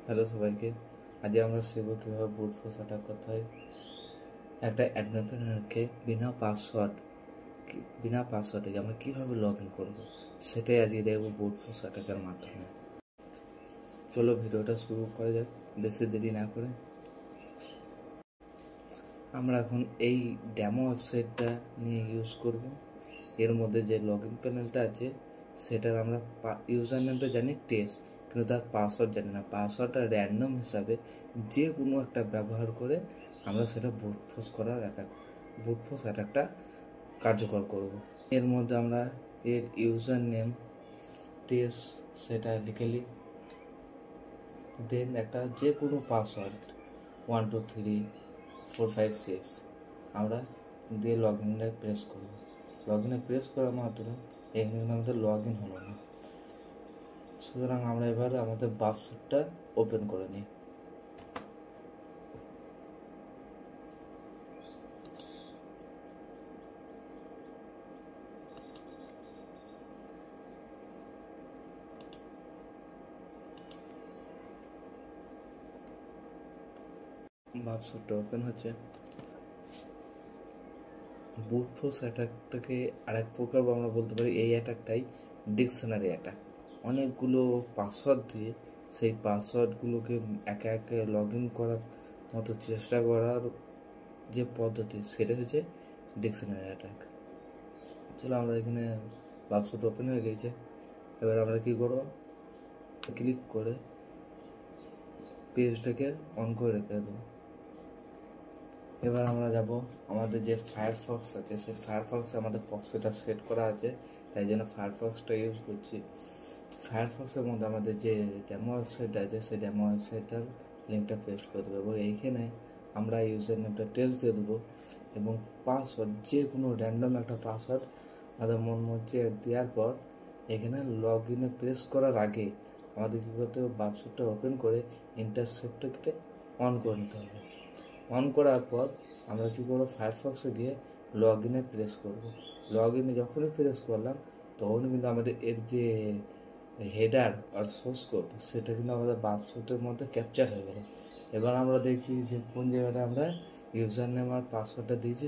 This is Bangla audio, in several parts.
হ্যালো সবাইকে, আজকে আমরা শিখব কীভাবে বুট ফোর্স অ্যাটাক করতে হয়। একটা অ্যাডমিনকে বিনা পাসওয়ার্ডে আমরা কীভাবে লগ ইন করবো সেটাই আজকে দেখবো বুট ফোর্স অ্যাটাকের মাধ্যমে। চলো ভিডিওটা শুরু করা যাক বেশি দেরি না করে। আমরা এখন এই ডেমো ওয়েবসাইটটা নিয়ে ইউজ করব। এর মধ্যে যে লগ ইন প্যানেলটা আছে সেটার আমরা ইউজার নেমটা জানি টেস্ট, কিন্তু তার পাসওয়ার্ড জানি না। পাসওয়ার্ডটা র্যান্ডম হিসাবে যে কোনো একটা ব্যবহার করে আমরা সেটা বুট ফোর্স অ্যাটাকটা কার্যকর করব। এর মধ্যে আমরা এর ইউজার নেম টেস্ট সেটা লিখে নিই, দেন একটা যে কোনো পাসওয়ার্ড 1 2 3 4 5 6 আমরা দিয়ে লগ ইনে প্রেস করব। লগ ইনে প্রেস করার মাত্র এখানে কিন্তু আমাদের লগ ইন হলো না, সুতরাং আমরা এবার আমাদের বাফসুটটা ওপেন করে নিই। বাফসুটটা ওপেন হচ্ছে। বুট ফোর্স অ্যাটাকটাকে আরেক প্রকার আমরা বলতে পারি এই অ্যাটাকটাই ডিকশনারি অ্যাটাক। অনেকগুলো পাসওয়ার্ড দিয়ে সেই পাসওয়ার্ডগুলোকে একে একে লগ ইন করার মতো চেষ্টা করার যে পদ্ধতি সেটা হচ্ছে ডিকশনারি অ্যাটাক। চলো আমরা এখানে বাক্সট ওপেন হয়ে গেছে। এবার আমরা কি করব, ক্লিক করে পেজটাকে অন করে রেখে দেবো। এবার আমরা যাব আমাদের যে ফায়ারফক্স আছে সেই ফায়ারফক্সে আমাদের প্রক্সিটা সেট করা আছে, তাই জন্য ফায়ারফক্সটা ইউজ করছি। ফায়ারফক্সের মধ্যে আমাদের যে ডেমো ওয়েবসাইট আছে সেই ডেমো ওয়েবসাইটটার লিঙ্কটা পেস্ট করে দেবো এবং এইখানে আমরা ইউজার নেমটা টেক্সট দিয়ে দেবো এবং পাসওয়ার্ড যে কোনো র্যান্ডম একটা পাসওয়ার্ড আমাদের মন মধ্যে দেওয়ার পর এখানে লগ ইনে প্রেস করার আগে আমাদের কী করতে হবে, বাক্সটা ওপেন করে ইন্টারসেপ্টকে অন করে নিতে হবে। অন করার পর আমরা কী করবো, ফায়ারফক্সে গিয়ে লগ ইনে প্রেস করবো। লগ ইনে যখনই প্রেস করলাম তখনই কিন্তু আমাদের এর যে হেডার আর সোর্স কোড সেটা কিন্তু আমাদের বাক্সটের মধ্যে ক্যাপচার হয়ে গেল। এবার আমরা দেখছি যে কোন জায়গাটা আমরা ইউজার নেম আর পাসওয়ার্ডটা দিয়েছি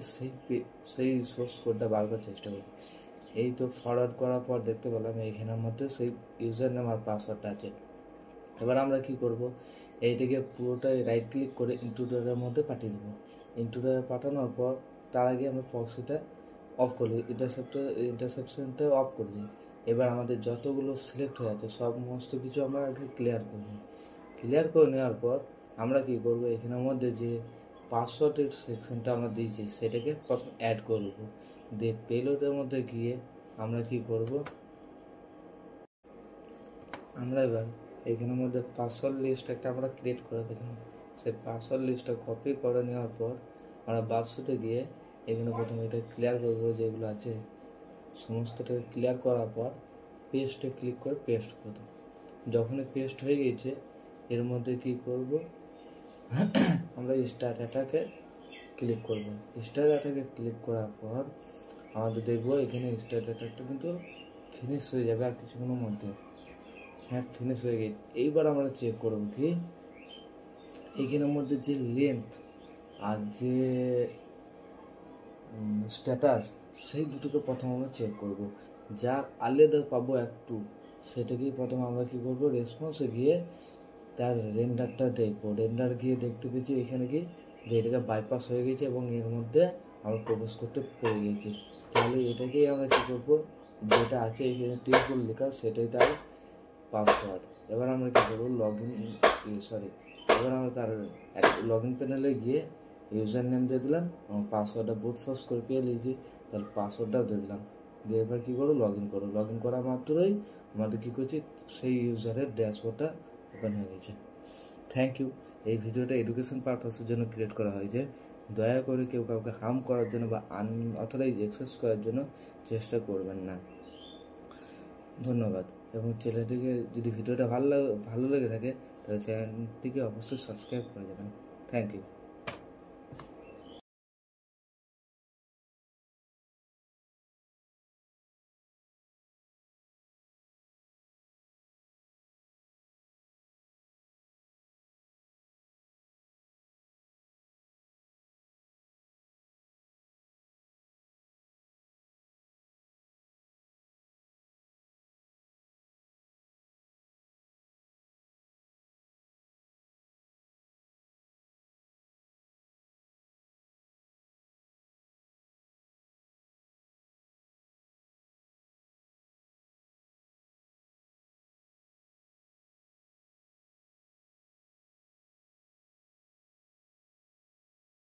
সেই সোর্স কোডটা বার করার চেষ্টা করি। এই তো ফরওয়ার্ড করার পর দেখতে পেলাম এইখানের মধ্যে সেই ইউজার নেম আর পাসওয়ার্ডটা আছে। এবার আমরা কি করব, এইটাকে পুরোটাই রাইট ক্লিক করে ইন্ট্রুডারের মধ্যে পাঠিয়ে দেবো। ইন্ট্রুডারে পাঠানোর পর তার আগে আমরা প্রক্সিটা অফ করে দিই, ইন্টারসেপশনটা অফ করে দিই। এবার আমাদের যতগুলো সিলেক্ট হয়ে আছে সমস্ত কিছু আমরা আগে ক্লিয়ার করে নিই। ক্লিয়ার করে নেওয়ার পর আমরা কি করব, এখানের মধ্যে যে পাসওয়ার্ডের সেকশনটা আমরা দিয়েছি সেটাকে প্রথম অ্যাড করব। দিয়ে পেলোডের মধ্যে গিয়ে আমরা কি করব, আমরা এবার এখানের মধ্যে পাসওয়ার্ড লিস্ট একটা আমরা ক্রিয়েট করে দিলাম। সেই পাসওয়ার্ড লিস্টটা কপি করে নেওয়ার পর আমরা বাক্সতে গিয়ে এখানে প্রথমে এটা ক্লিয়ার করবো, যেগুলো আছে সমস্তটা ক্লিয়ার করার পর পেস্টে ক্লিক করে পেস্ট করে দেবো। যখনই পেস্ট হয়ে গেছে এর মধ্যে কি করব, আমরা স্টার্ট অ্যাটাকে ক্লিক করব। স্টার্ট অ্যাটাকে ক্লিক করার পর আমাদের দেখবো এখানে স্টার্ট অ্যাটাকটা কিন্তু ফিনিশ হয়ে যাবে আর কিছুক্ষণের মধ্যে। হ্যাঁ, ফিনিশ হয়ে গেছে। এইবার আমরা চেক করব কি এইখানের মধ্যে যে লেন্থ আর যে স্ট্যাটাস সেই দুটোকে প্রথম আমরা চেক করব। যার আলাদা পাবো একটু সেটাকেই প্রথম আমরা কী করবো, রেসপন্সে গিয়ে তার রেন্ডারটা দেখবো। রেন্ডার গিয়ে দেখতে পেয়েছি এখানে কি যে এটাকে বাইপাস হয়ে গেছে এবং এর মধ্যে আমরা প্রবেশ করতে পেরে গেছি। তাহলে এটাকেই আমরা কী করবো, যেটা আছে এখানে টেবিল লেখা সেটাই তার পাসওয়ার্ড। এবার আমরা কী করবো, এবার আমরা তার লগ ইন প্যানেলে গিয়ে ইউজার নেম দিয়ে দিলাম এবং পাসওয়ার্ডটা বুট ফোর্স করে পেয়ে নিয়েছি, তাহলে পাসওয়ার্ডটাও দিয়ে দিলাম। দিয়ে এবার কী করবো, লগ ইন করবো। লগ ইন করা মাত্রই আমাদের কী করছি, সেই ইউজারের ড্যাশবোর্ডটা ওপেন হয়ে গেছে। Thank you. এই ভিডিওটা এডুকেশন পারপাসের জন্য ক্রিয়েট করা হয়েছে। দয়া করে কেউ কাউকে হার্ম করার জন্য বা আনঅথরাইজ অ্যাক্সেস করার জন্য চেষ্টা করবেন না। ধন্যবাদ। এবং চ্যানেলটিকে যদি ভিডিওটা ভালো লেগে থাকে তাহলে চ্যানেলটিকে অবশ্যই সাবস্ক্রাইব করে দেবেন। Thank you.